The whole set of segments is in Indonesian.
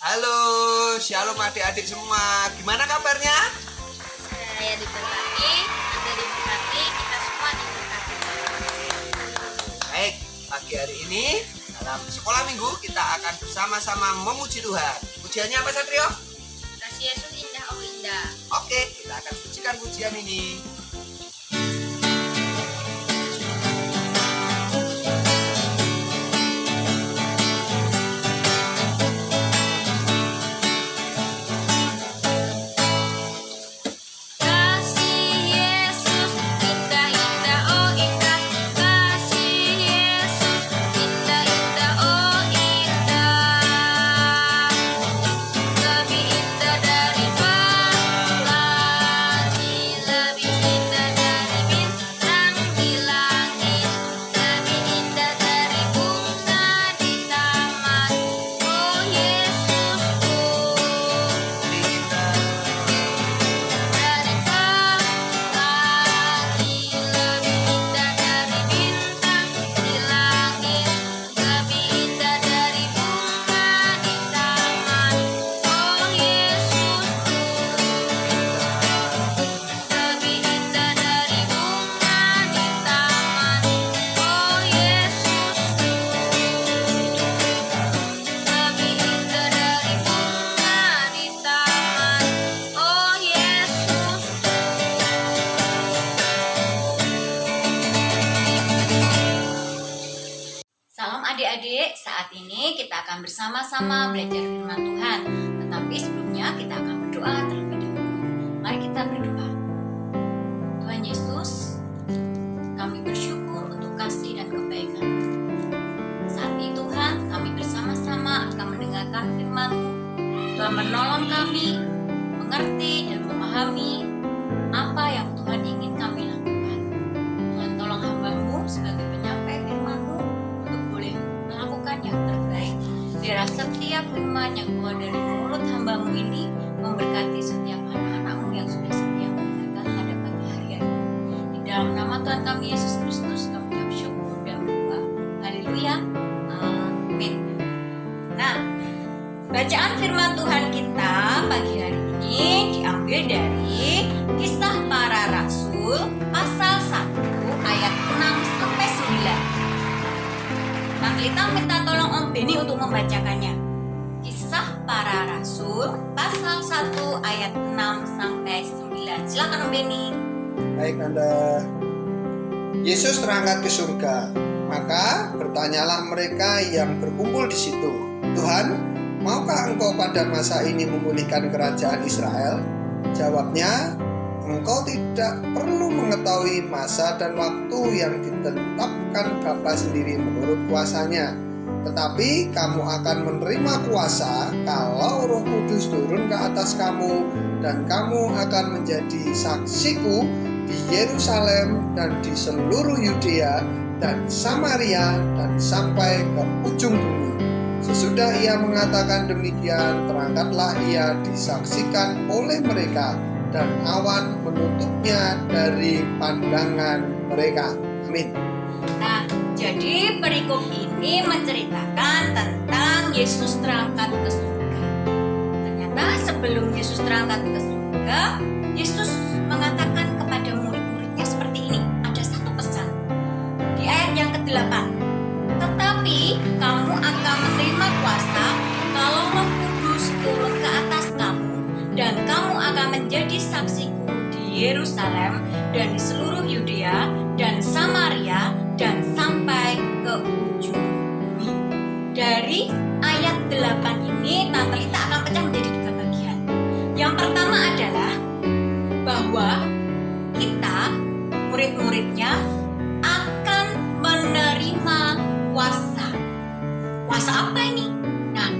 Halo, shalom adik-adik semua. Gimana kabarnya? Saya diberkati, Anda diberkati, kita semua diberkati. Baik, pagi hari ini dalam sekolah minggu kita akan bersama-sama memuji Tuhan. Pujiannya apa, Satrio? Kasih Yesus indah, oh indah. Oke, kita akan pujikan pujian ini. Salam adik-adik, saat ini kita akan bersama-sama belajar firman Tuhan. Tetapi sebelumnya kita akan berdoa terlebih dahulu. Mari kita berdoa. Tuhan Yesus, kami bersyukur untuk kasih dan kebaikan. Saat ini Tuhan, kami bersama-sama akan mendengarkan firman-Mu. Tuhan menolong kami mengerti dan memahami apa yang Tuhan ingin kami lakukan. Tuhan tolong hamba-Mu sebagai penyampai firman-Mu untuk boleh melakukan yang terbaik. Biar setiap firman yang keluar dari mulut hamba-Mu ini memberkati setiap anak-anak-Mu yang sudah setia mendengarkan pada pagi hari ini. Di dalam nama Tuhan kami Yesus Kristus kami ucap syukur dan berdoa. Haleluya. Amin. Nah, bacaan firman Tuhan kita pagi hari ini diambil dari Kisah Para Rasul pasal 1 ayat 6 sampai 9. Nah, kita minta tolong Om Beni untuk membacakannya. Kisah Para Rasul pasal 1 ayat 6 sampai 9. Silakan Om Beni. Baik Anda. Yesus terangkat ke surga. Maka bertanyalah mereka yang berkumpul di situ, "Tuhan, maukah Engkau pada masa ini memulihkan kerajaan Israel?" Jawabnya, "Engkau tidak perlu mengetahui masa dan waktu yang ditetapkan Bapa sendiri menurut kuasanya. Tetapi kamu akan menerima kuasa kalau Roh Kudus turun ke atas kamu, dan kamu akan menjadi saksiku di Yerusalem dan di seluruh Yudea dan Samaria dan sampai ke ujung bumi." Sesudah ia mengatakan demikian, terangkatlah ia disaksikan oleh mereka, dan awan menutupnya dari pandangan mereka. Amin. Nah, jadi perikop ini menceritakan tentang Yesus terangkat ke surga. Ternyata sebelum Yesus terangkat ke surga, Yesus mengatakan kepada murid-muridnya seperti ini. Ada satu pesan di ayat yang ke-8. "Tetapi kamu akan menerima kuasa kalau Roh Kudus turun ke atas kamu, dan kamu akan menjadi saksiku di Yerusalem dan di seluruh Yudea dan Samaria dan sampai ke ujung bumi." Dari ayat 8 ini Tante Lita akan pecah menjadi 3 bagian. Yang pertama adalah bahwa kita, murid-muridnya, akan menerima kuasa. Kuasa apa ini? Nah,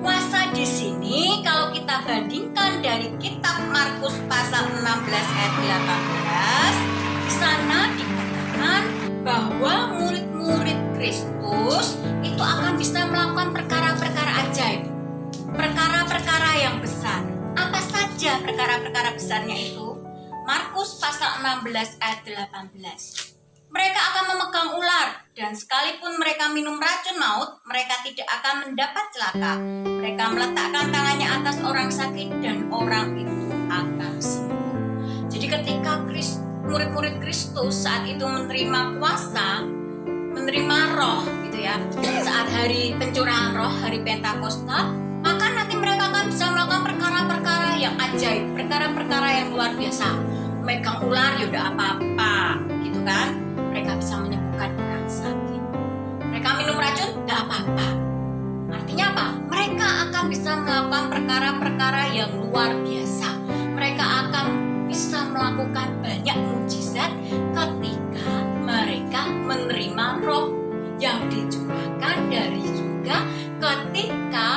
kuasa di sini kalau kita bandingkan dari kitab Markus pasal 16 ayat 18, di sana dikatakan bahwa murid-murid Kristus itu akan bisa melakukan perkara-perkara ajaib, perkara-perkara yang besar. Apa saja perkara-perkara besarnya itu? Markus pasal 16 ayat 18. Mereka akan memegang ular Dan sekalipun mereka minum racun maut, mereka tidak akan mendapat celaka. Mereka meletakkan tangannya atas orang sakit dan orang itu akan sembuh. Jadi ketika murid-murid Kristus saat itu menerima kuasa, menerima roh gitu ya, saat hari pencurahan roh, hari Pentakosta, maka nanti mereka akan bisa melakukan perkara-perkara yang ajaib, perkara-perkara yang luar biasa. Megang ular ya udah apa-apa gitu kan. Mereka bisa menyembuhkan orang sakit. Mereka minum racun gak apa-apa. Artinya apa? Mereka akan bisa melakukan perkara-perkara yang luar biasa. Mereka akan bisa melakukan banyak mukjizat ketika mereka menerima roh yang dicurahkan dari surga ketika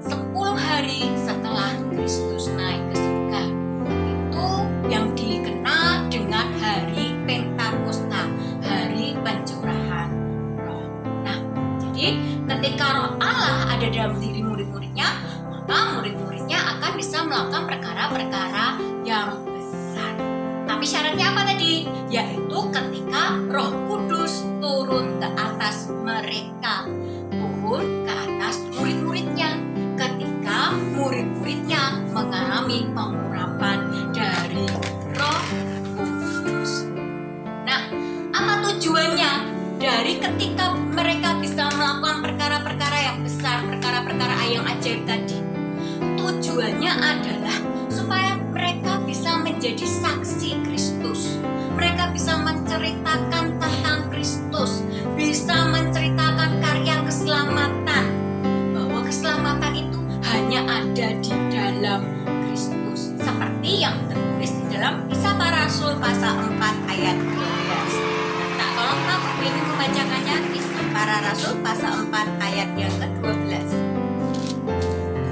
10 hari setelah Kristus naik ke surga. Itu yang dikenal dengan hari Pentakosta, hari pencurahan roh. Nah, jadi ketika roh Allah ada dalam diri murid-muridnya, maka murid-muridnya akan bisa melakukan perkara-perkara yang besar. Tapi syaratnya apa tadi? Yaitu ketika Roh Kudus turun ke atas mereka, turun ke atas murid-muridnya, ketika murid-muridnya mengalami pengurapan dari Roh Kudus. Nah, apa tujuannya dari ketika mereka bisa melakukan perkara-perkara yang besar, perkara-perkara yang ajaib tadi? Tujuannya adalah supaya mereka bisa menjadi saksi Kristus. Mereka bisa menceritakan tentang Kristus, bisa menceritakan karya keselamatan, bahwa keselamatan itu hanya ada di dalam Kristus, seperti yang tertulis di dalam Kisah Para Rasul pasal 4 ayat 12. Nah, tolong kamu ini membacakannya, Kisah Para Rasul pasal 4 ayat yang ke-12.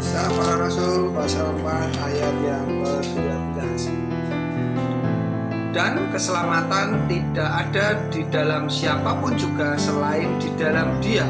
Kisah Para Rasul pasal 4 ayat yang ke-12. Dan keselamatan tidak ada di dalam siapapun juga selain di dalam Dia.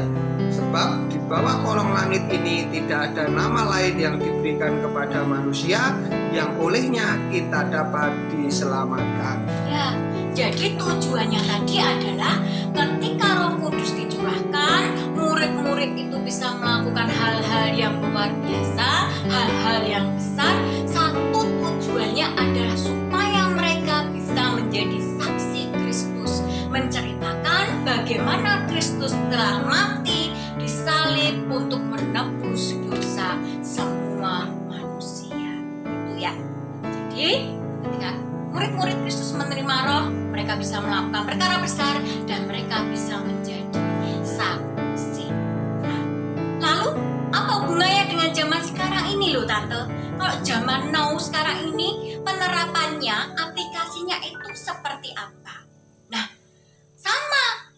Sebab di bawah kolong langit ini tidak ada nama lain yang diberikan kepada manusia yang olehnya kita dapat diselamatkan. Ya, jadi tujuannya tadi adalah ketika Roh Kudus dicurahkan, murid-murid itu bisa melakukan hal-hal yang luar biasa, hal-hal yang besar. Satu tujuannya adalah supaya mereka bisa menjadi saksi Kristus, menceritakan bagaimana Kristus telah mati di salib untuk menebus dosa semua manusia. Itu ya. Jadi ketika murid-murid Kristus menerima roh, mereka bisa melakukan perkara besar dan mereka bisa menjadi saksi. Nah, lalu apa hubungannya dengan zaman sekarang ini loh Tante? Kalau zaman now sekarang ini penerapannya, aplikasinya itu seperti apa? Nah, sama.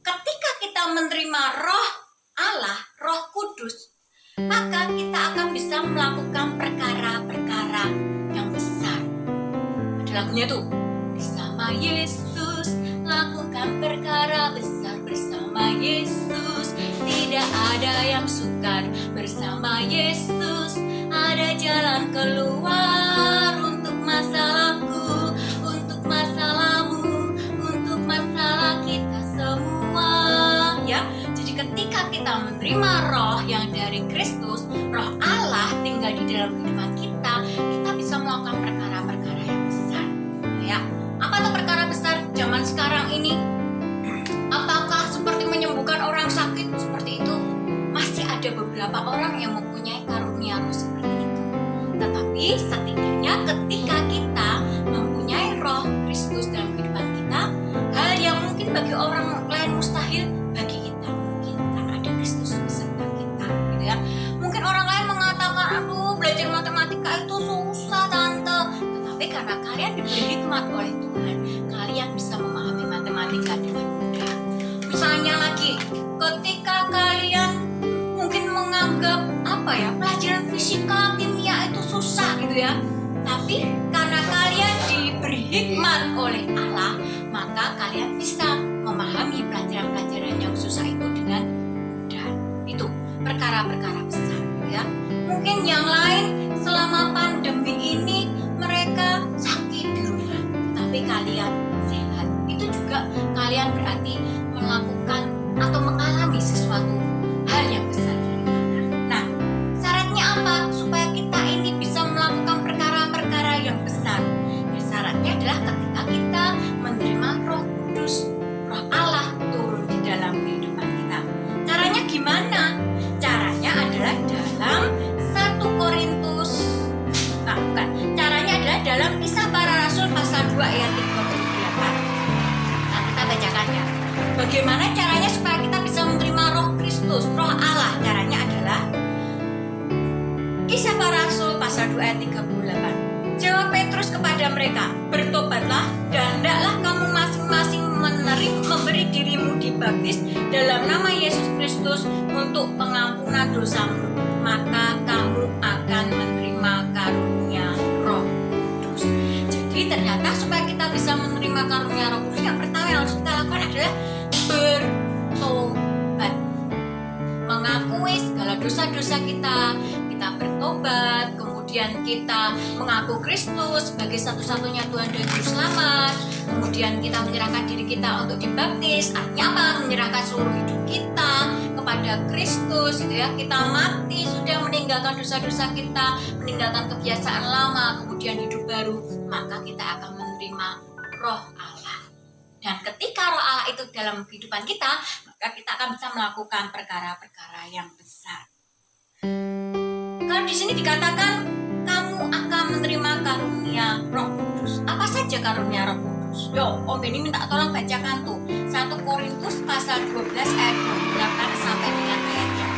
Ketika kita menerima roh Allah, Roh Kudus, maka kita akan bisa melakukan perkara-perkara yang besar. Ada lagunya tuh, bersama Yesus lakukan perkara besar, bersama Yesus tidak ada yang sukar, bersama Yesus ada jalan keluar untuk masalahku, untuk masalahmu, untuk masalah kita semua. Ya, jadi ketika kita menerima roh yang dari Kristus, roh Allah tinggal di dalam kehidupan kita, kita bisa melakukan perkara-perkara yang besar. Ya, apa tuh perkara besar zaman sekarang ini? Apakah seperti menyembuhkan orang sakit seperti itu? Masih ada beberapa orang yang mempunyai karunia roh seperti itu. Tetapi setidaknya ketika kita mempunyai roh Kristus dalam kehidupan kita, hal yang mungkin bagi orang lain mustahil, bagi kita mungkin, karena ada Kristus beserta kita, gitu ya. Mungkin orang lain mengatakan, aduh belajar matematika itu susah Tante. Tetapi karena kalian diberi hikmat oleh Tuhan, kalian bisa memahami matematika dengan mudah. Misalnya lagi, ketika kalian mungkin menganggap pelajaran fisika, kimia itu susah gitu ya. Tapi karena kalian diberi hikmat oleh Allah, maka kalian bisa memahami pelajaran-pelajaran yang susah itu dengan mudah. Itu perkara-perkara besar gitu ya. Mungkin yang lain selama pandemi ini mereka sakit di rumah, tapi kalian sehat. Itu juga kalian berarti melakukan ayat 38. Jawab Petrus kepada mereka, bertobatlah dan hendaklah kamu masing-masing memberi dirimu dibaptis dalam nama Yesus Kristus untuk pengampunan dosamu, maka kamu akan menerima karunia Roh Kudus. Jadi ternyata supaya kita bisa menerima karunia Roh Kudus, yang pertama yang harus kita lakukan adalah bertobat, mengakui segala dosa-dosa kita bertobat, kemudian kita mengaku Kristus sebagai satu-satunya Tuhan dan Juru Selamat, kemudian kita menyerahkan diri kita untuk dibaptis. Artinya apa? Menyerahkan seluruh hidup kita kepada Kristus, gitu ya. Kita mati, sudah meninggalkan dosa-dosa kita, meninggalkan kebiasaan lama, kemudian hidup baru, maka kita akan menerima Roh Allah. Dan ketika Roh Allah itu dalam kehidupan kita, maka kita akan bisa melakukan perkara-perkara yang besar. Kalau di sini dikatakan kamu akan menerima karunia Roh Kudus. Apa saja karunia Roh Kudus? Yo, Om Beni minta tolong bacakan tuh 1 Korintus pasal 12 ayat 28 sampai dengan ayat yang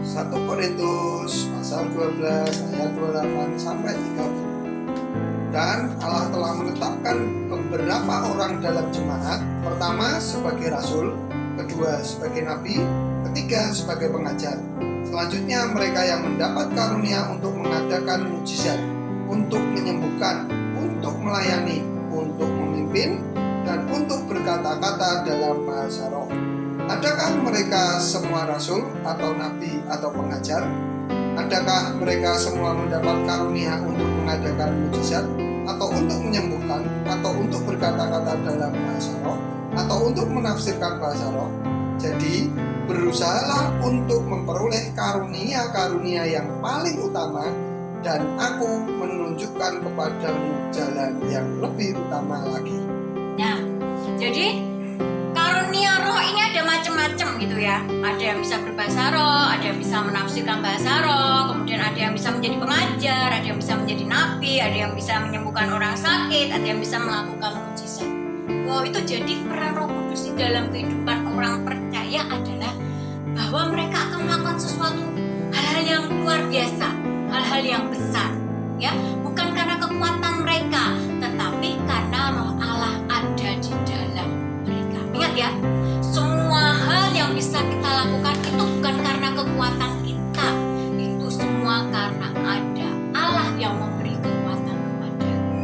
1 Korintus pasal 12 ayat 28 sampai 30. Dan Allah telah menetapkan beberapa orang dalam jemaat, pertama sebagai rasul, kedua sebagai nabi, ketiga sebagai pengajar. Selanjutnya mereka yang mendapat karunia untuk mengadakan mujizat, untuk menyembuhkan, untuk melayani, untuk memimpin, dan untuk berkata-kata dalam bahasa roh. Adakah mereka semua rasul atau nabi atau pengajar? Adakah mereka semua mendapat karunia untuk mengadakan mujizat, atau untuk menyembuhkan, atau untuk berkata-kata dalam bahasa roh, atau untuk menafsirkan bahasa roh? Jadi, berusahalah untuk memperoleh karunia-karunia yang paling utama, dan aku menunjukkan kepadamu jalan yang lebih utama lagi. Nah, jadi karunia roh ini ada macam-macam gitu ya. Ada yang bisa berbahasa roh, ada yang bisa menafsirkan bahasa roh, kemudian ada yang bisa menjadi pengajar, ada yang bisa menjadi nabi, ada yang bisa menyembuhkan orang sakit, ada yang bisa melakukan mujizat. Wow, itu jadi peran Roh Kudus di dalam kehidupan orang percaya adalah bahwa mereka akan melakukan sesuatu hal-hal yang luar biasa, hal-hal yang besar, ya, bukan karena kekuatan mereka, tetapi karena Roh Allah ada di dalam mereka. Ingat ya, semua hal yang bisa kita lakukan itu bukan karena kekuatan kita, itu semua karena ada Allah yang memberi kekuatan kepada kita.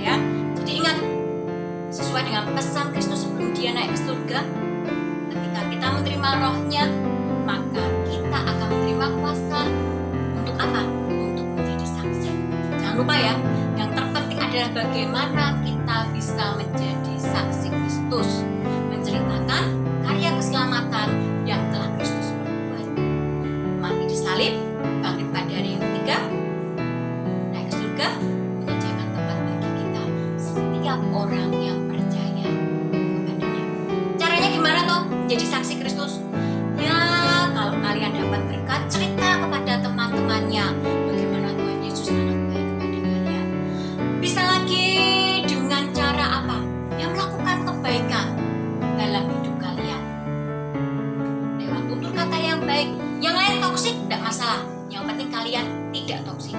Ya, jadi ingat, sesuai dengan pesan Kristus sebelum dia naik ke surga, ketika kita menerima rohnya, maka kita akan menerima kuasa untuk apa? Untuk menjadi saksi. Jangan lupa ya, yang terpenting adalah bagaimana kita bisa menjadi saksi Kristus, menceritakan karya keselamatan yang telah Kristus perbuat. Mati disalib, bangkit pada hari yang ketiga, naik ke surga, menyediakan tempat bagi kita, setiap orang yang percaya kepadanya. Caranya gimana toh menjadi saksi Kristus? Ya, kalau kalian dapat berkat, cerita kepada teman-temannya bagaimana Tuhan Yesus sangat baik kepada kalian. Bisa lagi dengan cara apa? Yang melakukan kebaikan dalam hidup kalian. Lewat tutur kata yang baik. Yang lain toksik, tidak masalah. Yang penting kalian tidak toksik.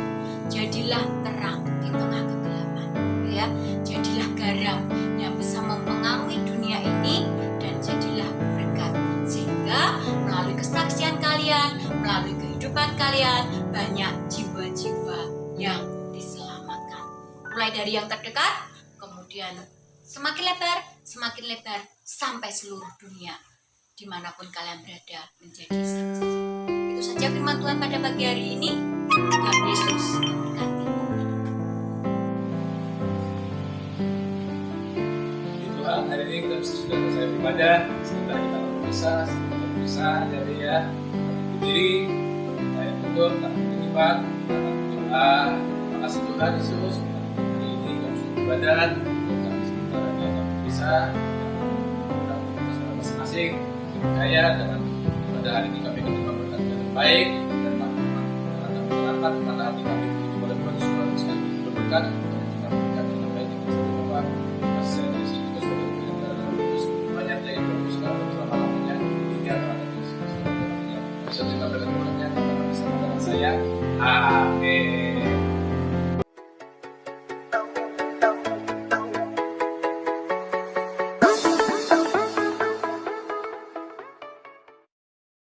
Jadilah terang di tengah kegelapan, ya. Jadilah garam yang bisa mempengaruhi dunia ini, dan jadilah berkat, sehingga melalui kesaksian kalian, melalui kehidupan kalian, banyak jiwa-jiwa yang diselamatkan. Mulai dari yang terdekat, kemudian semakin lebar, sampai seluruh dunia, dimanapun kalian berada, menjadi saksi. Itu saja firman Tuhan pada pagi hari ini. Tuhan Yesus memberkati. Tuhan, hari ini kita sudah selesai beribadah. Sebentar kita berpisah, jadi ya, berdiri, saya tutup, tak berlipat, doa. Terima kasih Tuhan Yesus. Hari ini kami sudah beribadah, kami sebentar aja akan berpisah. Kita masing-masing percaya dengan pada hari ini kami menerima berkat yang baik, dan kami menerapkan kepada hati kami kepada Tuhan Yesus dan berberkat, dan berkat yang baik yang bisa Bapak. Kasih dari sini kita sudah berbicara dalam Yesus, banyak dari Yesus sekarang selama-lamanya hingga pada Yesus. Bisa kita berkat berkatnya bersama dengan saya. Amin.